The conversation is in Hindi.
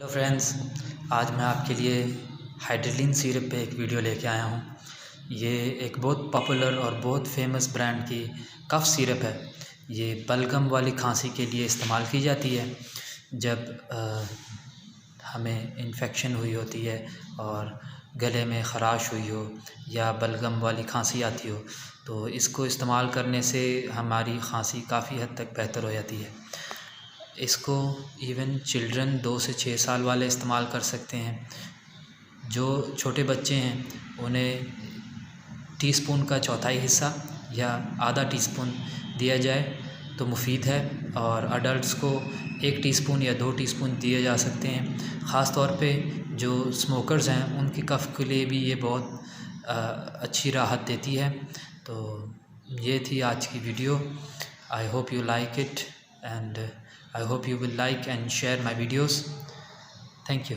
हेलो फ्रेंड्स, आज मैं आपके लिए हाइड्रेलिन सिरप पे एक वीडियो लेके आया हूँ। ये एक बहुत पॉपुलर और बहुत फेमस ब्रांड की कफ़ सिरप है। ये बलगम वाली खांसी के लिए इस्तेमाल की जाती है। जब हमें इन्फेक्शन हुई होती है और गले में ख़राश हुई हो या बलगम वाली खांसी आती हो, तो इसको इस्तेमाल करने से हमारी खांसी काफ़ी हद तक बेहतर हो जाती है। इसको इवन चिल्ड्रन 2 से 6 साल वाले इस्तेमाल कर सकते हैं। जो छोटे बच्चे हैं उन्हें टीस्पून का चौथाई हिस्सा या आधा टीस्पून दिया जाए तो मुफीद है, और अडल्ट्स को 1 टीस्पून या 2 टीस्पून दिए जा सकते हैं। ख़ास तौर पे जो स्मोकर्स हैं उनकी कफ़ के लिए भी ये बहुत अच्छी राहत देती है। तो ये थी आज की video. I hope you like it and I hope you will like and share my videos. Thank you.